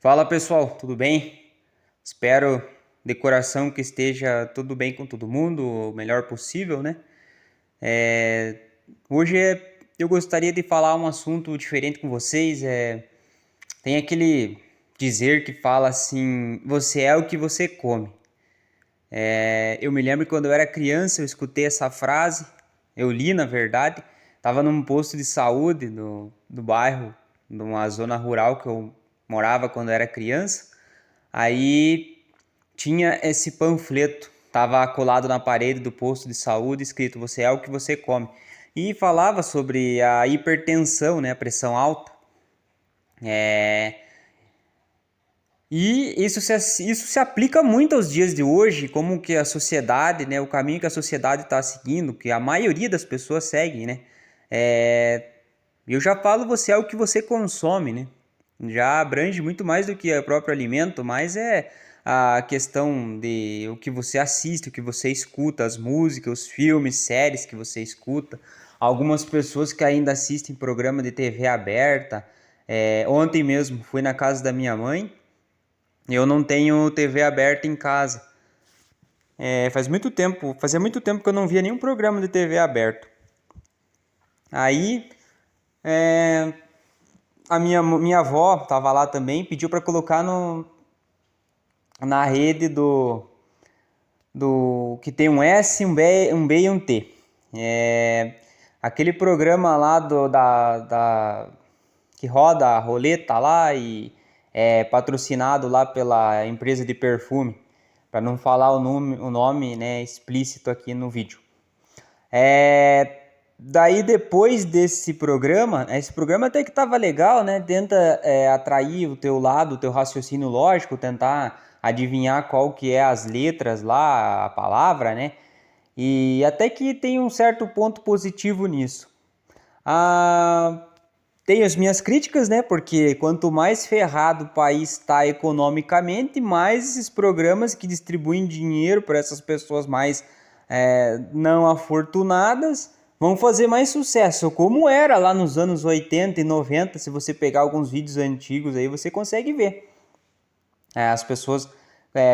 Fala pessoal, tudo bem? Espero de coração que esteja tudo bem com todo mundo, o melhor possível, né? É, Hoje eu gostaria de falar um assunto diferente com vocês. Tem aquele dizer que fala assim: você é o que você come. Eu me lembro que quando eu era criança eu escutei essa frase, eu li na verdade, estava num posto de saúde do bairro, numa zona rural que eu morava quando eu era criança. Aí tinha esse panfleto, estava colado na parede do posto de saúde, escrito: Você é o que você come. E falava sobre a hipertensão, né, a pressão alta. É, E isso se aplica muito aos dias de hoje, como que a sociedade, né, o caminho que a sociedade está seguindo, que a maioria das pessoas segue, né? É, Eu já falo, você é o que você consome, né? Já abrange muito mais do que o próprio alimento, mas é a questão de o que você assiste, o que você escuta, as músicas, os filmes, séries que você escuta. Algumas pessoas que ainda assistem programa de TV aberta. Ontem mesmo fui na casa da minha mãe. Eu não tenho TV aberta em casa. Fazia muito tempo que eu não via nenhum programa de TV aberto. Aí, é, a minha avó estava lá também, pediu para colocar na rede do que tem um S, um B e um T. Aquele programa lá que roda a roleta lá e é patrocinado lá pela empresa de perfume, para não falar o nome, né, explícito aqui no vídeo. Daí depois desse programa, esse programa até que tava legal, né? Tenta atrair o teu lado, o teu raciocínio lógico, tentar adivinhar qual que é as letras lá, a palavra, né? E até que tem um certo ponto positivo nisso. Ah, Tenho as minhas críticas, né? Porque quanto mais ferrado o país está economicamente, mais esses programas que distribuem dinheiro para essas pessoas mais não afortunadas vão fazer mais sucesso. Como era lá nos anos 80 e 90, se você pegar alguns vídeos antigos aí, você consegue ver. As pessoas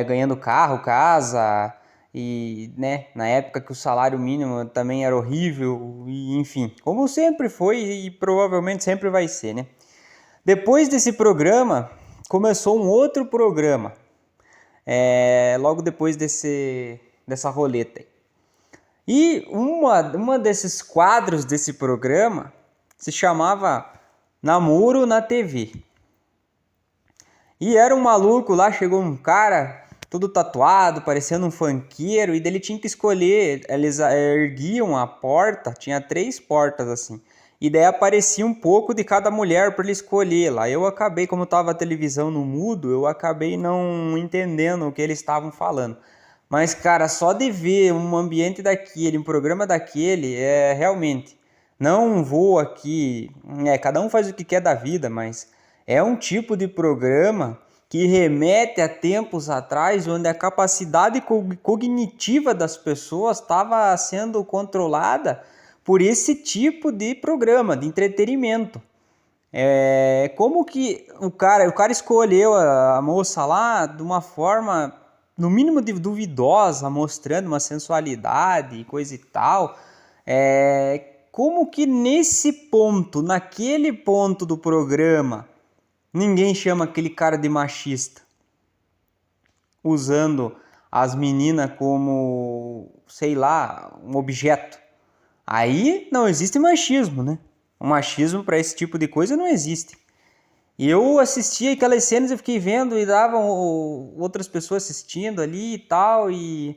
ganhando carro, casa, e né, na época que o salário mínimo também era horrível, e enfim, como sempre foi e provavelmente sempre vai ser, né? Depois desse programa, começou um outro programa, logo depois dessa roleta. E uma desses quadros desse programa se chamava Namoro na TV. E era um maluco lá, chegou um cara todo tatuado, parecendo um funkeiro, e dele tinha que escolher, eles erguiam a porta, tinha 3 portas assim, e daí aparecia um pouco de cada mulher para ele escolher lá. Eu acabei, como tava a televisão no mudo, eu acabei não entendendo o que eles estavam falando. Mas, cara, só de ver um ambiente daquele, um programa daquele, realmente. Não vou aqui. Cada um faz o que quer da vida, mas é um tipo de programa que remete a tempos atrás, onde a capacidade cognitiva das pessoas estava sendo controlada por esse tipo de programa, de entretenimento. Como que o cara escolheu a moça lá de uma forma, no mínimo duvidosa, mostrando uma sensualidade e coisa e tal. Como que nesse ponto, naquele ponto do programa, ninguém chama aquele cara de machista, usando as meninas como, sei lá, um objeto. Aí não existe machismo, né? O machismo para esse tipo de coisa não existe. E eu assistia aquelas cenas, eu fiquei vendo e davam outras pessoas assistindo ali e tal, e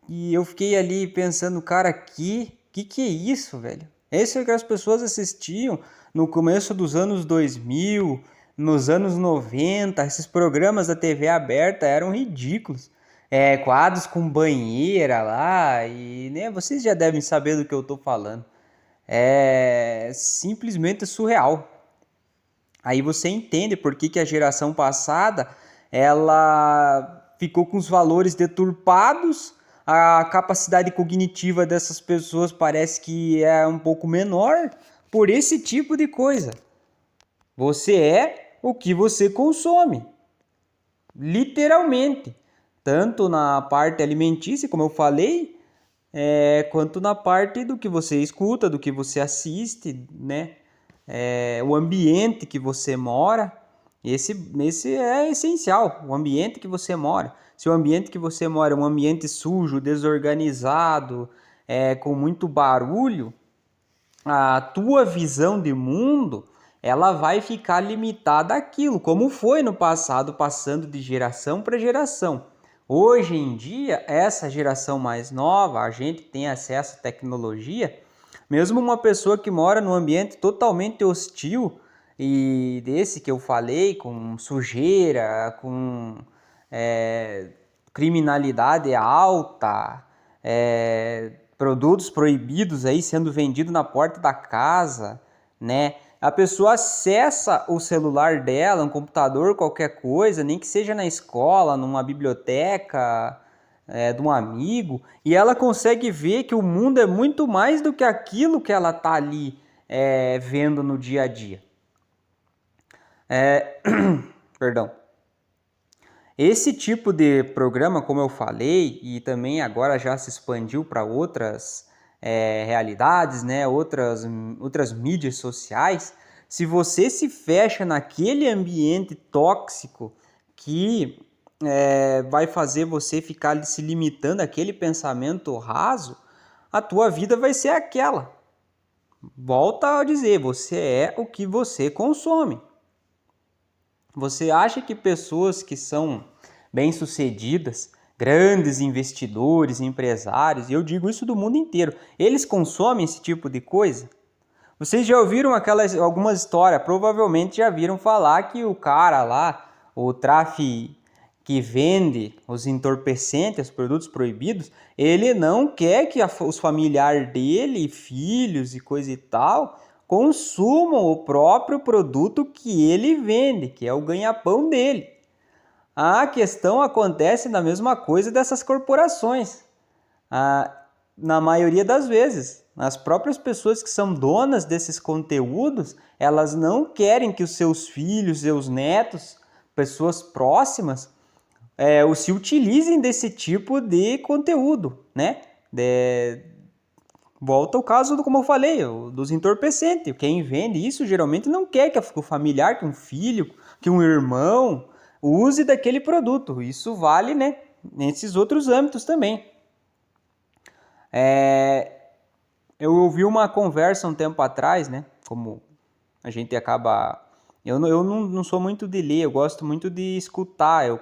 eu fiquei ali pensando, cara, que é isso, velho? Esse é que as pessoas assistiam no começo dos anos 2000, nos anos 90, esses programas da TV aberta eram ridículos. Quadros com banheira lá, e né, vocês já devem saber do que eu tô falando. É simplesmente surreal. Aí você entende por que a geração passada ela ficou com os valores deturpados, a capacidade cognitiva dessas pessoas parece que é um pouco menor por esse tipo de coisa. Você é o que você consome. Literalmente. Tanto na parte alimentícia, como eu falei, quanto na parte do que você escuta, do que você assiste, né? O ambiente que você mora. Esse é essencial, o ambiente que você mora. Se o ambiente que você mora é um ambiente sujo, desorganizado, com muito barulho, a tua visão de mundo ela vai ficar limitada àquilo, como foi no passado, passando de geração para geração. Hoje em dia, essa geração mais nova, a gente tem acesso à tecnologia, mesmo uma pessoa que mora num ambiente totalmente hostil, e desse que eu falei, com sujeira, com criminalidade alta, produtos proibidos aí sendo vendidos na porta da casa, né? A pessoa acessa o celular dela, um computador, qualquer coisa, nem que seja na escola, numa biblioteca, de um amigo, e ela consegue ver que o mundo é muito mais do que aquilo que ela tá ali vendo no dia a dia. Perdão. Esse tipo de programa, como eu falei, e também agora já se expandiu para outras realidades, né? outras mídias sociais, se você se fecha naquele ambiente tóxico que vai fazer você ficar se limitando àquele pensamento raso, a tua vida vai ser aquela. Volta a dizer, você é o que você consome. Você acha que pessoas que são bem-sucedidas, grandes investidores, empresários, e eu digo isso do mundo inteiro, eles consomem esse tipo de coisa? Vocês já ouviram algumas histórias, provavelmente já viram falar que o cara lá, o tráfico que vende os entorpecentes, os produtos proibidos, ele não quer que os familiares dele, filhos e coisa e tal, consumam o próprio produto que ele vende, que é o ganha-pão dele. A questão acontece na mesma coisa dessas corporações. Na maioria das vezes, as próprias pessoas que são donas desses conteúdos, elas não querem que os seus filhos, seus netos, pessoas próximas, se utilizem desse tipo de conteúdo, né? Volta ao caso, como eu falei, dos entorpecentes. Quem vende isso geralmente não quer que o familiar, que um filho, que um irmão use daquele produto. Isso vale, né, nesses outros âmbitos também. Eu ouvi uma conversa um tempo atrás, né? Como a gente acaba... Eu não sou muito de ler, eu gosto muito de escutar. Eu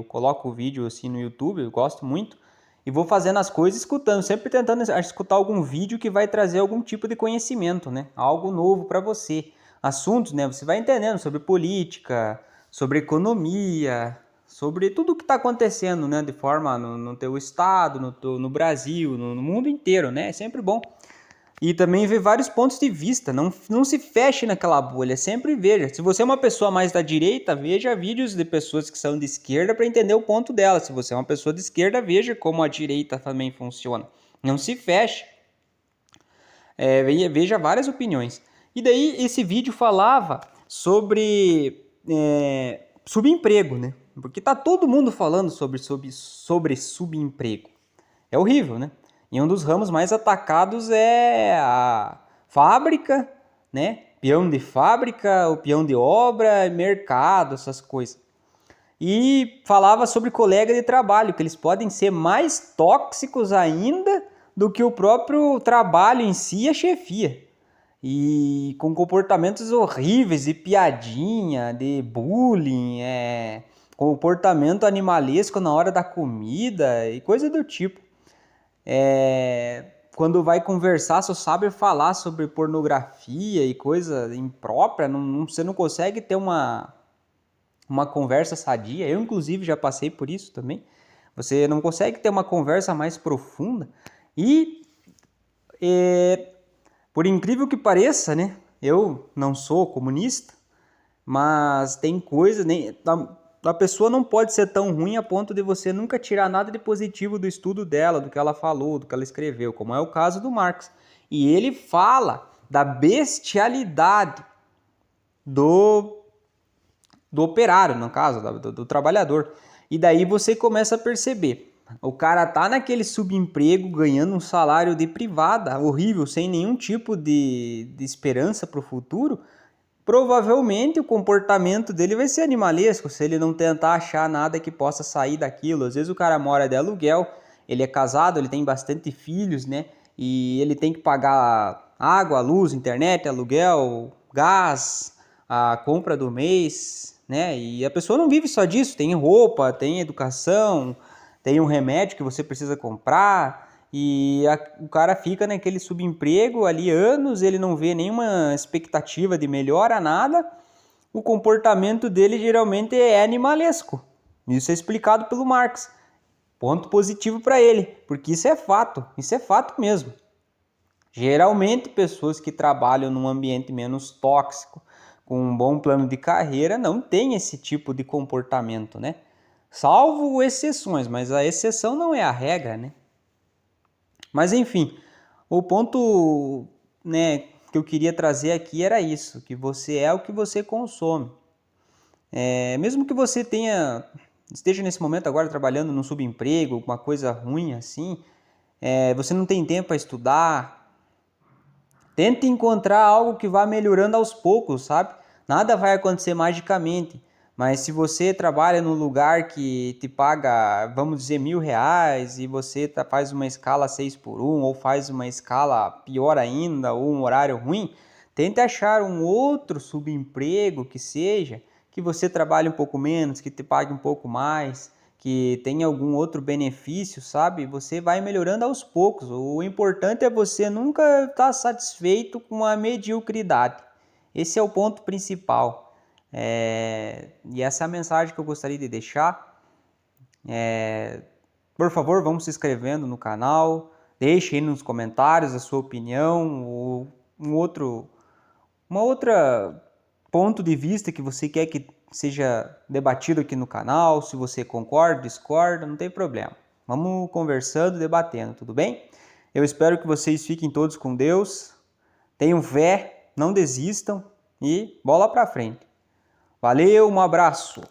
coloco o vídeo assim no YouTube, eu gosto muito. E vou fazendo as coisas escutando, sempre tentando escutar algum vídeo que vai trazer algum tipo de conhecimento, né? Algo novo para você. Assuntos, né? Você vai entendendo sobre política, sobre economia, sobre tudo o que está acontecendo, né? De forma no teu estado, no Brasil, no mundo inteiro, né? É sempre bom. E também ver vários pontos de vista, não se feche naquela bolha, sempre veja. Se você é uma pessoa mais da direita, veja vídeos de pessoas que são de esquerda para entender o ponto dela. Se você é uma pessoa de esquerda, veja como a direita também funciona. Não se feche. Veja várias opiniões. E daí esse vídeo falava sobre subemprego, né? Porque tá todo mundo falando sobre subemprego. É horrível, né? E um dos ramos mais atacados é a fábrica, né? Peão de fábrica, o peão de obra, mercado, essas coisas. E falava sobre colega de trabalho, que eles podem ser mais tóxicos ainda do que o próprio trabalho em si e a chefia. E com comportamentos horríveis, de piadinha, de bullying, comportamento animalesco na hora da comida e coisa do tipo. Quando vai conversar, só sabe falar sobre pornografia e coisa imprópria, você não consegue ter uma conversa sadia. Eu, inclusive, já passei por isso também. Você não consegue ter uma conversa mais profunda. E, por incrível que pareça, né? Eu não sou comunista, mas tem coisa... A pessoa não pode ser tão ruim a ponto de você nunca tirar nada de positivo do estudo dela, do que ela falou, do que ela escreveu, como é o caso do Marx. E ele fala da bestialidade do do operário, no caso, do trabalhador. E daí você começa a perceber, o cara tá naquele subemprego, ganhando um salário de privada, horrível, sem nenhum tipo de esperança para o futuro. Provavelmente o comportamento dele vai ser animalesco, se ele não tentar achar nada que possa sair daquilo. Às vezes o cara mora de aluguel, ele é casado, ele tem bastante filhos, né? E ele tem que pagar água, luz, internet, aluguel, gás, a compra do mês, né? E a pessoa não vive só disso, tem roupa, tem educação, tem um remédio que você precisa comprar. E o cara fica naquele subemprego ali anos, ele não vê nenhuma expectativa de melhora, nada. O comportamento dele geralmente é animalesco. Isso é explicado pelo Marx. Ponto positivo para ele, porque isso é fato mesmo. Geralmente, pessoas que trabalham num ambiente menos tóxico, com um bom plano de carreira, não têm esse tipo de comportamento, né? Salvo exceções, mas a exceção não é a regra, né? Mas enfim, o ponto, né, que eu queria trazer aqui era isso, que você é o que você consome. Mesmo que você esteja nesse momento agora trabalhando num subemprego, uma coisa ruim assim, você não tem tempo para estudar, tente encontrar algo que vá melhorando aos poucos, sabe? Nada vai acontecer magicamente. Mas se você trabalha num lugar que te paga, vamos dizer, R$ 1.000 e você faz uma escala 6x1 ou faz uma escala pior ainda ou um horário ruim, tente achar um outro subemprego que seja, que você trabalhe um pouco menos, que te pague um pouco mais, que tenha algum outro benefício, sabe? Você vai melhorando aos poucos. O importante é você nunca estar satisfeito com a mediocridade. Esse é o ponto principal. E essa é a mensagem que eu gostaria de deixar. Por favor, vamos se inscrevendo no canal. Deixe aí nos comentários a sua opinião ou uma outra ponto de vista que você quer que seja debatido aqui no canal. Se você concorda, discorda, não tem problema. Vamos conversando, debatendo, tudo bem? Eu espero que vocês fiquem todos com Deus. Tenham fé, não desistam e bola pra frente. Valeu, um abraço!